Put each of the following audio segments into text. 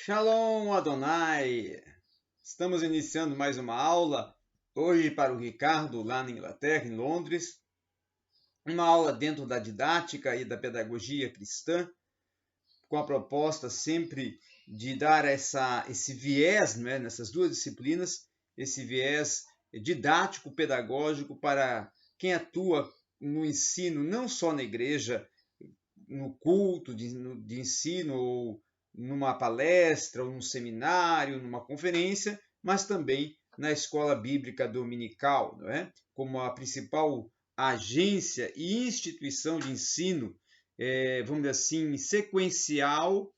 Shalom Adonai! Estamos iniciando mais uma aula, hoje para o Ricardo, lá na Inglaterra, em Londres. Uma aula dentro da didática e da pedagogia cristã, com a proposta sempre de dar esse viés, né, nessas duas disciplinas, esse viés didático-pedagógico para quem atua no ensino, não só na igreja, no culto de ensino, ou numa palestra, ou num seminário, numa conferência, mas também na escola bíblica dominical, não é? Como a principal agência e instituição de ensino, vamos dizer assim, sequencial,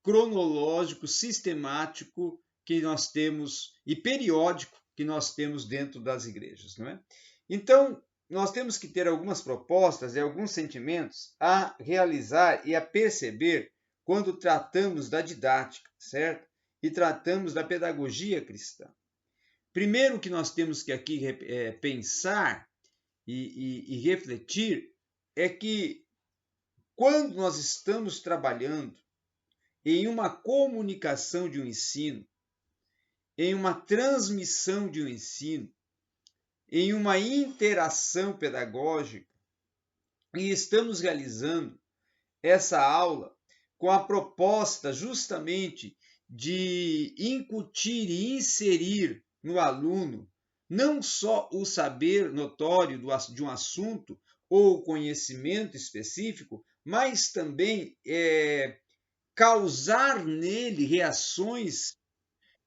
cronológico, sistemático que nós temos e periódico que nós temos dentro das igrejas, não é? Então, nós temos que ter algumas propostas e alguns sentimentos a realizar e a perceber quando tratamos da didática, certo? E tratamos da pedagogia cristã. Primeiro que nós temos que aqui pensar e refletir é que quando nós estamos trabalhando em uma comunicação de um ensino, em uma transmissão de um ensino, em uma interação pedagógica, e estamos realizando essa aula com a proposta justamente de incutir e inserir no aluno não só o saber notório de um assunto ou conhecimento específico, mas também causar nele reações,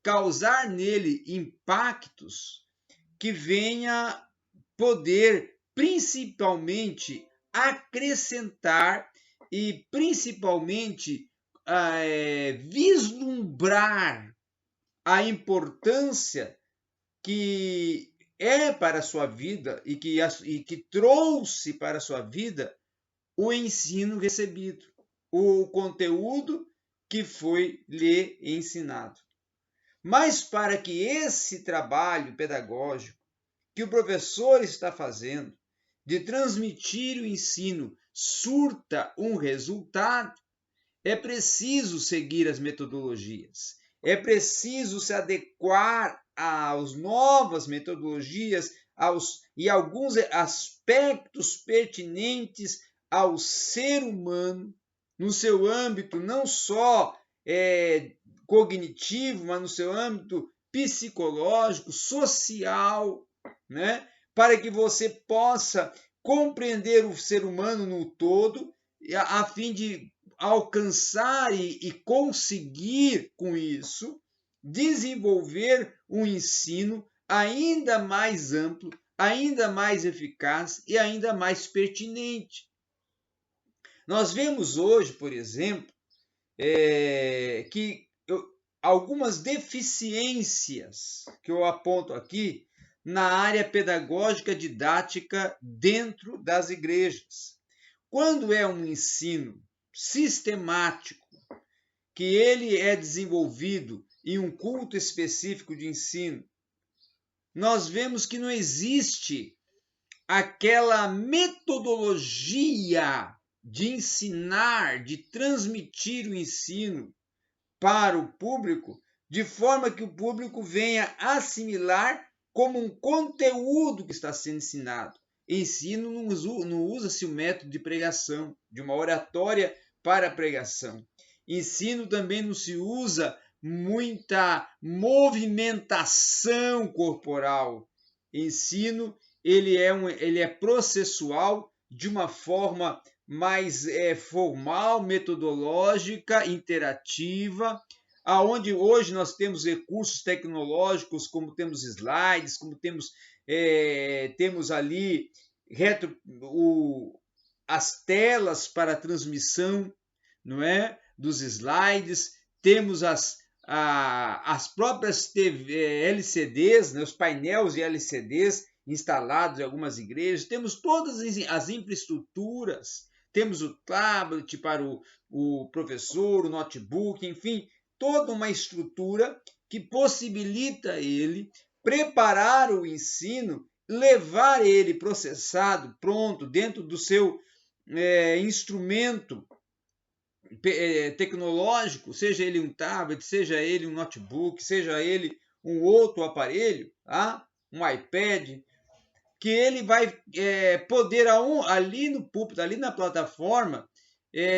causar nele impactos que venha poder principalmente acrescentar e principalmente vislumbrar a importância que é para a sua vida e que trouxe para a sua vida o ensino recebido, o conteúdo que foi lhe ensinado. Mas para que esse trabalho pedagógico que o professor está fazendo de transmitir o ensino surta um resultado, é preciso seguir as metodologias, é preciso se adequar às novas metodologias e alguns aspectos pertinentes ao ser humano, no seu âmbito não só cognitivo, mas no seu âmbito psicológico, social, né? Para que você possa compreender o ser humano no todo, a fim de alcançar e conseguir com isso desenvolver um ensino ainda mais amplo, ainda mais eficaz e ainda mais pertinente. Nós vemos hoje, por exemplo, que algumas deficiências que eu aponto aqui na área pedagógica didática dentro das igrejas. Quando é um ensino sistemático, que ele é desenvolvido em um culto específico de ensino, nós vemos que não existe aquela metodologia de ensinar, de transmitir o ensino para o público, de forma que o público venha assimilar como um conteúdo que está sendo ensinado. Ensino não usa-se o método de pregação, de uma oratória para a pregação. Ensino também não se usa muita movimentação corporal. Ensino ele é processual de uma forma mais formal, metodológica, interativa, aonde hoje nós temos recursos tecnológicos, como temos slides, como temos ali as telas para a transmissão, não é, dos slides, temos as próprias LCDs, né, os painéis de LCDs instalados em algumas igrejas, temos todas as infraestruturas, temos o tablet para o professor, o notebook, enfim, toda uma estrutura que possibilita ele preparar o ensino, levar ele processado, pronto, dentro do seu instrumento tecnológico, seja ele um tablet, seja ele um notebook, seja ele um outro aparelho, tá? Um iPad, que ele vai poder ali no púlpito, ali na plataforma,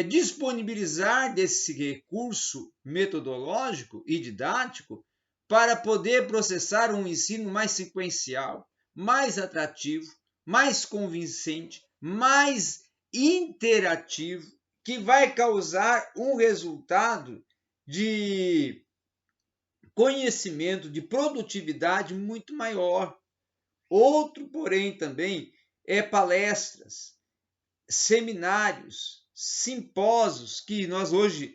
disponibilizar desse recurso metodológico e didático para poder processar um ensino mais sequencial, mais atrativo, mais convincente, mais interativo, que vai causar um resultado de conhecimento, de produtividade muito maior. Outro, porém, também é palestras, seminários, simpósios, que nós hoje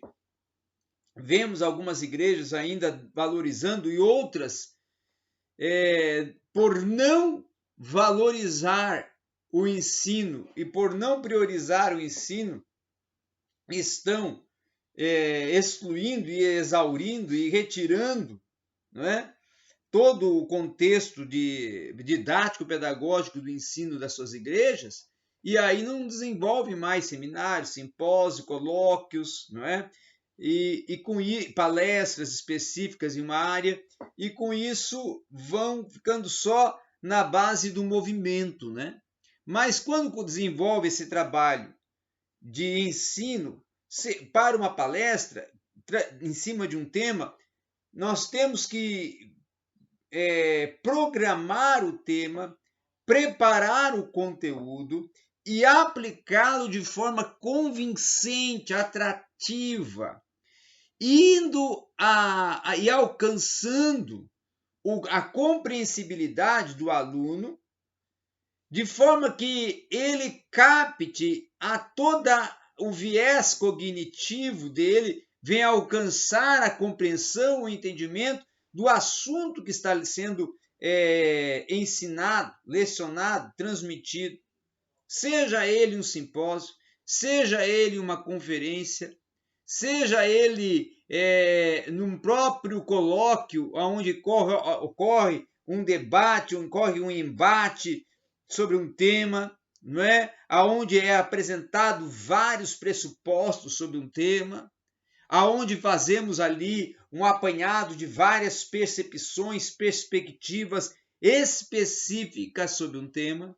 vemos algumas igrejas ainda valorizando e outras, por não valorizar o ensino e por não priorizar o ensino, estão excluindo e exaurindo e retirando, não é? Todo o contexto didático-pedagógico do ensino das suas igrejas, e aí não desenvolve mais seminários, simpósios, colóquios, não é? E com palestras específicas em uma área, e com isso vão ficando só na base do movimento, né? Mas quando desenvolve esse trabalho de ensino para uma palestra em cima de um tema, nós temos que programar o tema, preparar o conteúdo e aplicá-lo de forma convincente, atrativa, indo e alcançando a compreensibilidade do aluno, de forma que ele capte a toda o viés cognitivo dele, venha alcançar a compreensão, o entendimento do assunto que está sendo ensinado, lecionado, transmitido. Seja ele um simpósio, seja ele uma conferência, seja ele num próprio colóquio, onde ocorre um debate, ocorre um embate sobre um tema, não é? Aonde é apresentado vários pressupostos sobre um tema, aonde fazemos ali um apanhado de várias percepções, perspectivas específicas sobre um tema,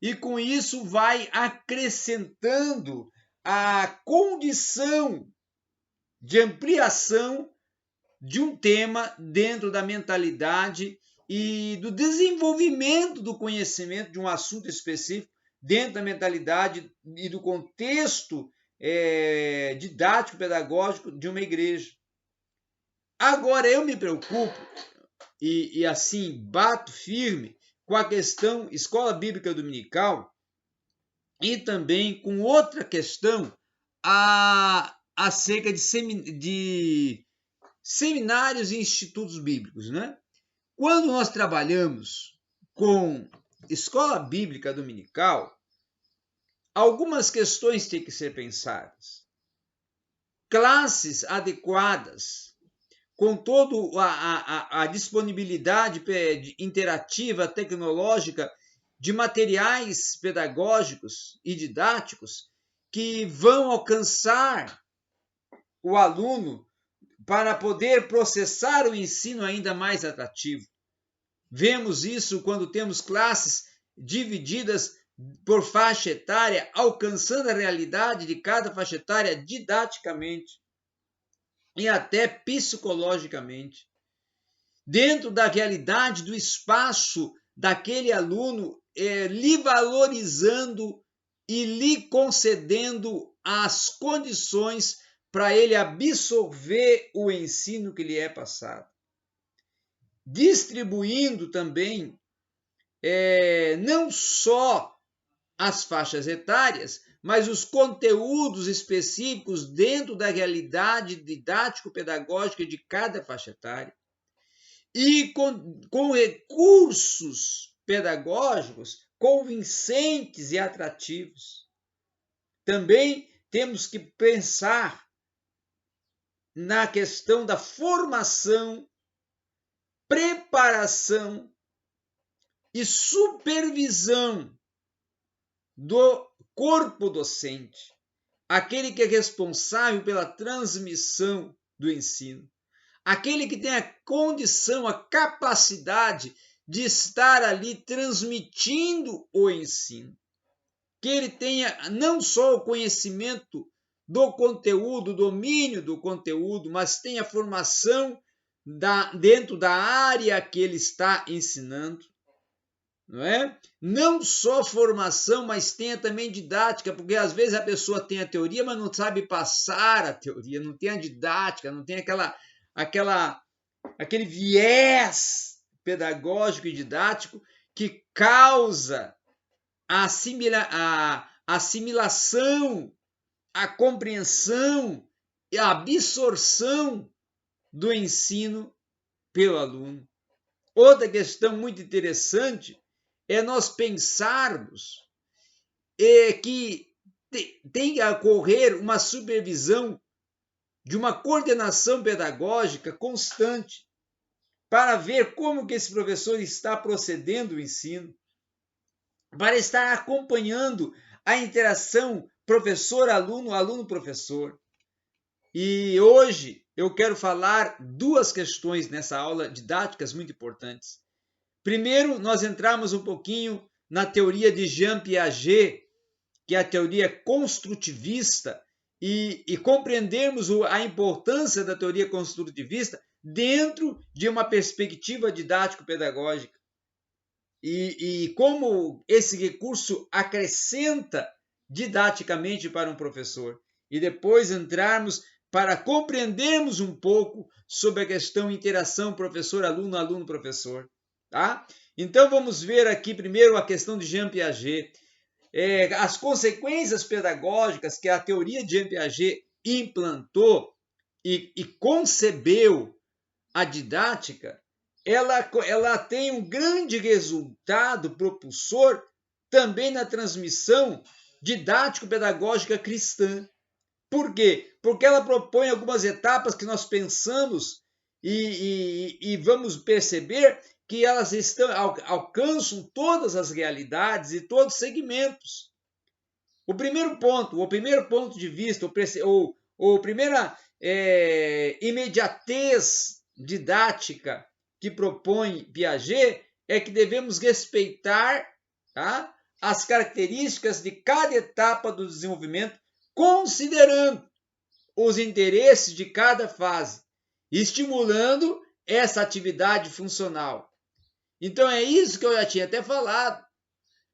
e com isso vai acrescentando a condição de ampliação de um tema dentro da mentalidade e do desenvolvimento do conhecimento de um assunto específico dentro da mentalidade e do contexto didático, pedagógico de uma igreja. Agora, eu me preocupo e assim bato firme com a questão escola bíblica dominical e também com outra questão acerca de seminários e institutos bíblicos, né? Quando nós trabalhamos com escola bíblica dominical, algumas questões têm que ser pensadas. Classes adequadas, com toda a disponibilidade interativa, tecnológica, de materiais pedagógicos e didáticos que vão alcançar o aluno para poder processar o ensino ainda mais atrativo. Vemos isso quando temos classes divididas por faixa etária, alcançando a realidade de cada faixa etária didaticamente e até psicologicamente. Dentro da realidade do espaço daquele aluno, lhe valorizando e lhe concedendo as condições para ele absorver o ensino que lhe é passado. Distribuindo também não só as faixas etárias, mas os conteúdos específicos dentro da realidade didático-pedagógica de cada faixa etária. E com recursos pedagógicos convincentes e atrativos. Também temos que pensar na questão da formação, preparação e supervisão do corpo docente, aquele que é responsável pela transmissão do ensino, aquele que tem a condição, a capacidade de estar ali transmitindo o ensino, que ele tenha não só o conhecimento do conteúdo, o domínio do conteúdo, mas tenha formação dentro da área que ele está ensinando, não é? Não só formação, mas tenha também didática, porque às vezes a pessoa tem a teoria, mas não sabe passar a teoria, não tem a didática, não tem aquele viés pedagógico e didático que causa a assimilação, a compreensão e a absorção do ensino pelo aluno. Outra questão muito interessante é nós pensarmos que tem que ocorrer uma supervisão de uma coordenação pedagógica constante para ver como que esse professor está procedendo o ensino, para estar acompanhando a interação professor-aluno, aluno-professor. E hoje eu quero falar duas questões nessa aula didáticas muito importantes. Primeiro, nós entramos um pouquinho na teoria de Jean Piaget, que é a teoria construtivista, e compreendermos a importância da teoria construtivista dentro de uma perspectiva didático-pedagógica. E como esse recurso acrescenta didaticamente para um professor. E depois entrarmos para compreendermos um pouco sobre a questão interação professor-aluno, aluno-professor. Tá? Então vamos ver aqui primeiro a questão de Jean Piaget. As consequências pedagógicas que a teoria de Jean Piaget implantou e concebeu a didática, ela tem um grande resultado propulsor também na transmissão didático-pedagógica cristã. Por quê? Porque ela propõe algumas etapas que nós pensamos e vamos perceber que elas alcançam todas as realidades e todos os segmentos. O primeiro ponto de vista, ou primeira imediatez didática que propõe Piaget é que devemos respeitar, tá, as características de cada etapa do desenvolvimento, considerando os interesses de cada fase, estimulando essa atividade funcional. Então é isso que eu já tinha até falado.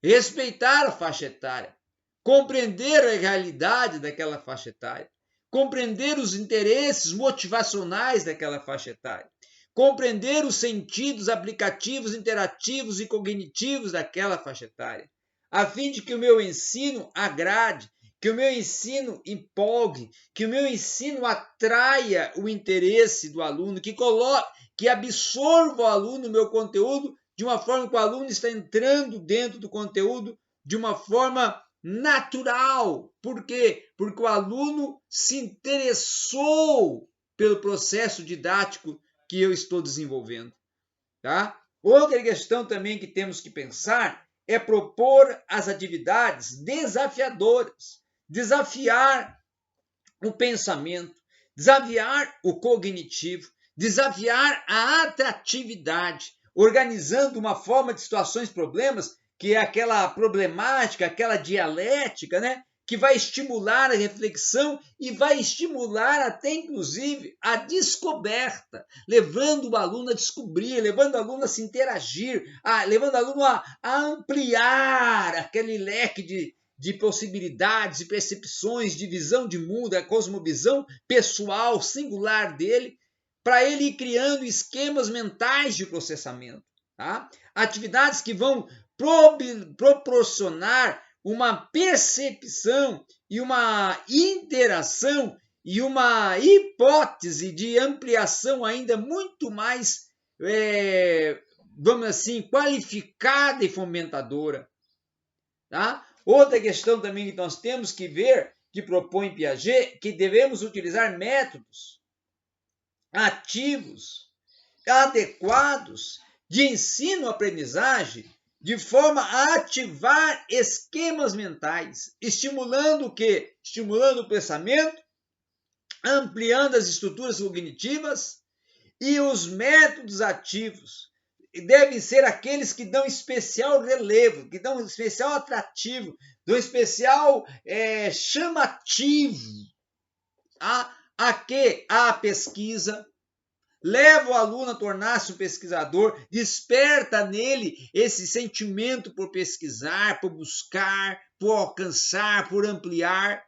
Respeitar a faixa etária, compreender a realidade daquela faixa etária, compreender os interesses motivacionais daquela faixa etária, compreender os sentidos aplicativos, interativos e cognitivos daquela faixa etária, a fim de que o meu ensino agrade, que o meu ensino empolgue, que o meu ensino atraia o interesse do aluno, que absorva o aluno o meu conteúdo de uma forma que o aluno está entrando dentro do conteúdo de uma forma natural. Por quê? Porque o aluno se interessou pelo processo didático que eu estou desenvolvendo. Tá? Outra questão também que temos que pensar é propor as atividades desafiadoras, desafiar o pensamento, desafiar o cognitivo, desafiar a atratividade, organizando uma forma de situações, problemas, que é aquela problemática, aquela dialética, né? Que vai estimular a reflexão e vai estimular até, inclusive, a descoberta, levando o aluno a descobrir, levando o aluno a se interagir, levando o aluno a ampliar aquele leque de possibilidades, de percepções, de visão de mundo, a cosmovisão pessoal, singular dele, para ele ir criando esquemas mentais de processamento. Tá? Atividades que vão proporcionar uma percepção e uma interação e uma hipótese de ampliação ainda muito mais, vamos assim, qualificada e fomentadora. Tá? Outra questão também que nós temos que ver, que propõe Piaget, que devemos utilizar métodos ativos, adequados, de ensino-aprendizagem, de forma a ativar esquemas mentais, estimulando o quê? Estimulando o pensamento, ampliando as estruturas cognitivas, e os métodos ativos devem ser aqueles que dão especial relevo, que dão especial atrativo, dão especial chamativo a quê? A pesquisa. Leva o aluno a tornar-se um pesquisador, desperta nele esse sentimento por pesquisar, por buscar, por alcançar, por ampliar,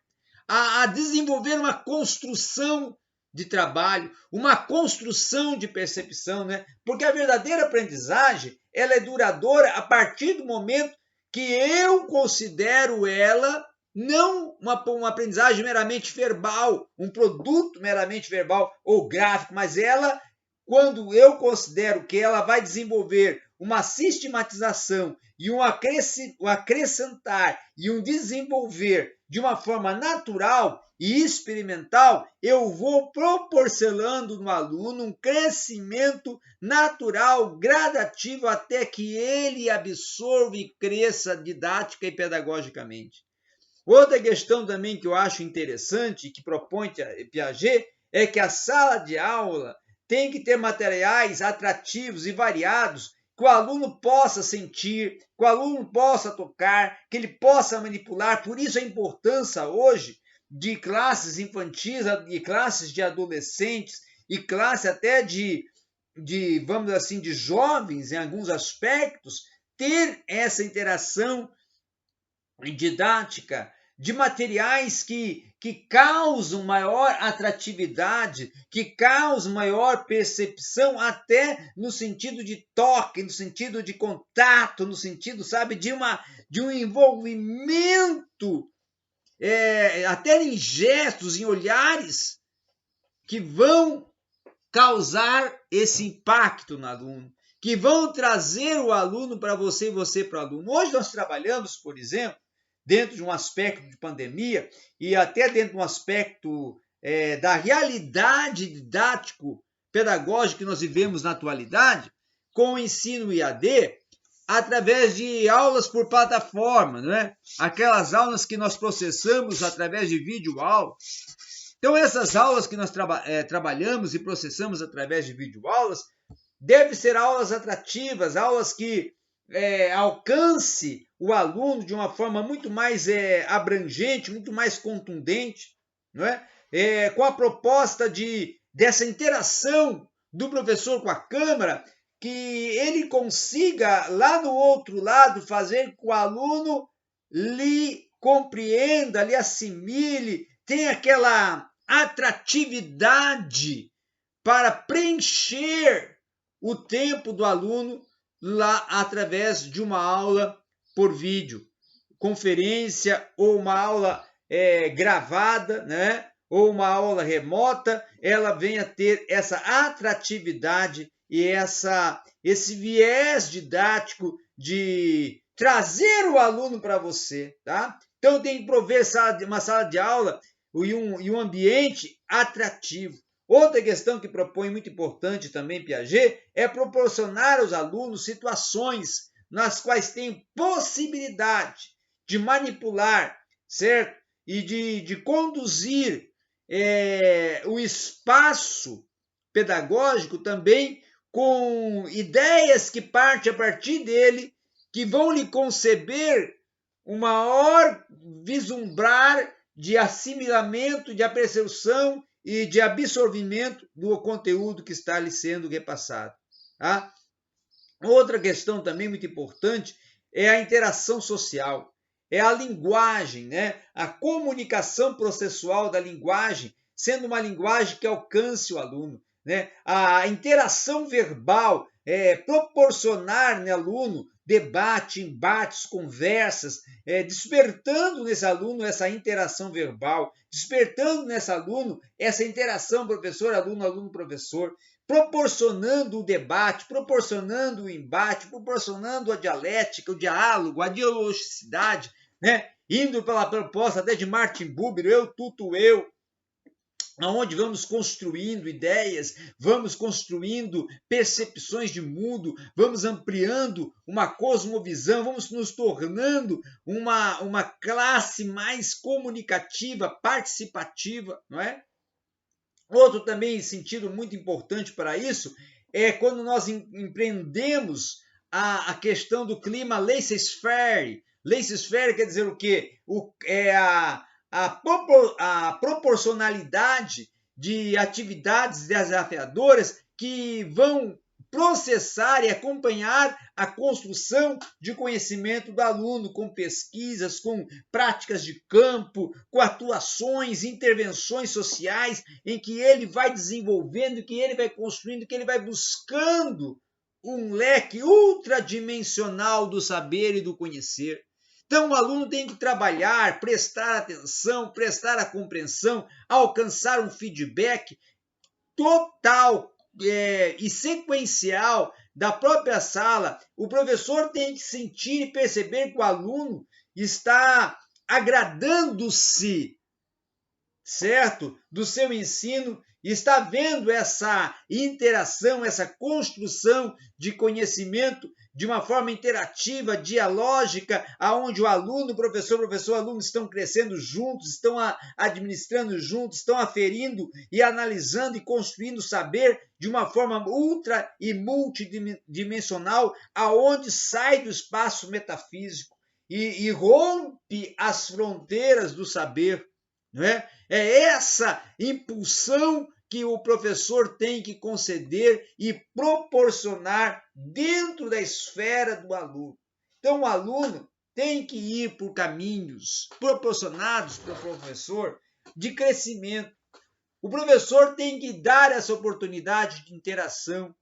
a desenvolver uma construção de trabalho, uma construção de percepção, né? Porque a verdadeira aprendizagem, ela é duradoura a partir do momento que eu considero ela não uma aprendizagem meramente verbal, um produto meramente verbal ou gráfico, mas ela, quando eu considero que ela vai desenvolver uma sistematização e um acrescentar e um desenvolver de uma forma natural e experimental, eu vou proporcionando no aluno um crescimento natural, gradativo, até que ele absorva e cresça didática e pedagogicamente. Outra questão também que eu acho interessante, que propõe Piaget, é que a sala de aula tem que ter materiais atrativos e variados, que o aluno possa sentir, que o aluno possa tocar, que ele possa manipular. Por isso a importância hoje de classes infantis, de classes de adolescentes e classe até de vamos dizer assim, de jovens em alguns aspectos, ter essa interação didática, de materiais que causam maior atratividade, que causam maior percepção, até no sentido de toque, no sentido de contato, no sentido, sabe, de um envolvimento, até em gestos, em olhares, que vão causar esse impacto no aluno, que vão trazer o aluno para você e você para o aluno. Hoje nós trabalhamos, por exemplo, dentro de um aspecto de pandemia e até dentro de um aspecto da realidade didático-pedagógica que nós vivemos na atualidade, com o ensino IAD, através de aulas por plataforma, não é? Aquelas aulas que nós processamos através de videoaulas. Então, essas aulas que nós trabalhamos e processamos através de videoaulas devem ser aulas atrativas, aulas que alcance o aluno de uma forma muito mais abrangente, muito mais contundente, não é? Com a proposta dessa interação do professor com a câmera, que ele consiga, lá no outro lado, fazer com que o aluno lhe compreenda, lhe assimile, tenha aquela atratividade para preencher o tempo do aluno lá através de uma aula por vídeo, conferência ou uma aula gravada, né? Ou uma aula remota, ela venha ter essa atratividade e esse viés didático de trazer o aluno para você, tá? Então tem que prover uma sala de aula e um ambiente atrativo. Outra questão que propõe muito importante também Piaget é proporcionar aos alunos situações nas quais têm possibilidade de manipular, certo? E de conduzir o espaço pedagógico também com ideias que partem a partir dele, que vão lhe conceber um maior vislumbrar de assimilamento, de apercepção e de absorvimento do conteúdo que está lhe sendo repassado. Tá? Outra questão também muito importante é a interação social, é a linguagem, né? A comunicação processual da linguagem, sendo uma linguagem que alcance o aluno, né? A interação verbal, proporcionar no aluno debate, embates, conversas, despertando nesse aluno essa interação verbal, despertando nesse aluno essa interação professor-aluno, aluno-professor, proporcionando o debate, proporcionando o embate, proporcionando a dialética, o diálogo, a dialogicidade, né? Indo pela proposta até de Martin Buber, eu, tudo eu, onde vamos construindo ideias, vamos construindo percepções de mundo, vamos ampliando uma cosmovisão, vamos nos tornando uma classe mais comunicativa, participativa, não é? Outro também sentido muito importante para isso é quando nós empreendemos a questão do clima laissez-faire. Laissez-faire quer dizer o quê? É a proporcionalidade de atividades desafiadoras que vão processar e acompanhar a construção de conhecimento do aluno, com pesquisas, com práticas de campo, com atuações, intervenções sociais, em que ele vai desenvolvendo, que ele vai construindo, que ele vai buscando um leque ultradimensional do saber e do conhecer. Então, o aluno tem que trabalhar, prestar atenção, prestar a compreensão, alcançar um feedback total e sequencial da própria sala. O professor tem que sentir e perceber que o aluno está agradando-se, certo? Do seu ensino, está vendo essa interação, essa construção de conhecimento de uma forma interativa, dialógica, aonde o aluno, professor, aluno estão crescendo juntos, estão administrando juntos, estão aferindo e analisando e construindo saber de uma forma ultra e multidimensional, aonde sai do espaço metafísico e rompe as fronteiras do saber, não é? É essa impulsão que o professor tem que conceder e proporcionar dentro da esfera do aluno. Então, o aluno tem que ir por caminhos proporcionados pelo professor de crescimento. O professor tem que dar essa oportunidade de interação,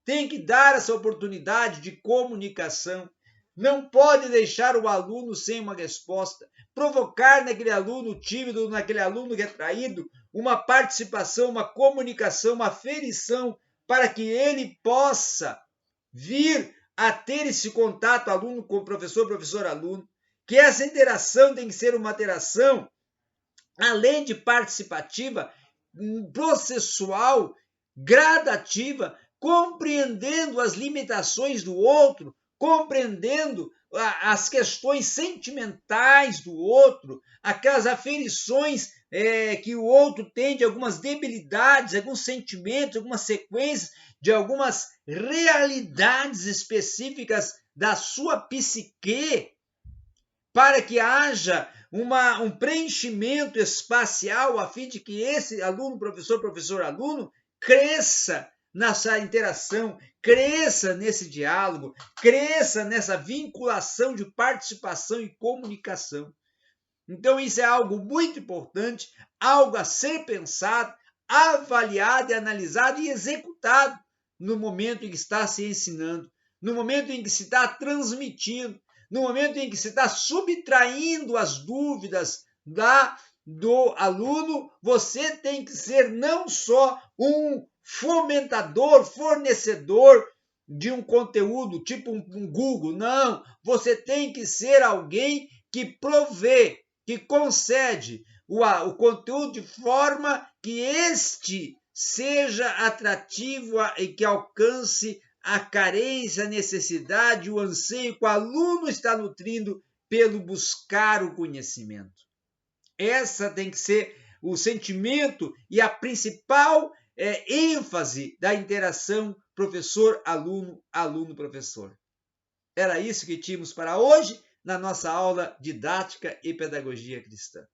tem que dar essa oportunidade de comunicação. Não pode deixar o aluno sem uma resposta, provocar naquele aluno tímido, naquele aluno retraído, uma participação, uma comunicação, uma aferição, para que ele possa vir a ter esse contato aluno com professor, professor-aluno, que essa interação tem que ser uma interação, além de participativa, processual, gradativa, compreendendo as limitações do outro, compreendendo as questões sentimentais do outro, aquelas aferições que o outro tem de algumas debilidades, alguns sentimentos, algumas sequências de algumas realidades específicas da sua psique, para que haja um preenchimento espacial a fim de que esse aluno, professor, professor-aluno cresça nessa interação, cresça nesse diálogo, cresça nessa vinculação de participação e comunicação. Então, isso é algo muito importante, algo a ser pensado, avaliado e analisado e executado no momento em que está se ensinando, no momento em que se está transmitindo, no momento em que se está subtraindo as dúvidas do aluno. Você tem que ser não só um fomentador, fornecedor de um conteúdo, tipo um Google, não. Você tem que ser alguém que provê, que concede o conteúdo de forma que este seja atrativo e que alcance a carência, a necessidade, o anseio que o aluno está nutrindo pelo buscar o conhecimento. Essa tem que ser o sentimento e a principal ênfase da interação professor-aluno, aluno-professor. Era isso que tínhamos para hoje na nossa aula Didática e Pedagogia Cristã.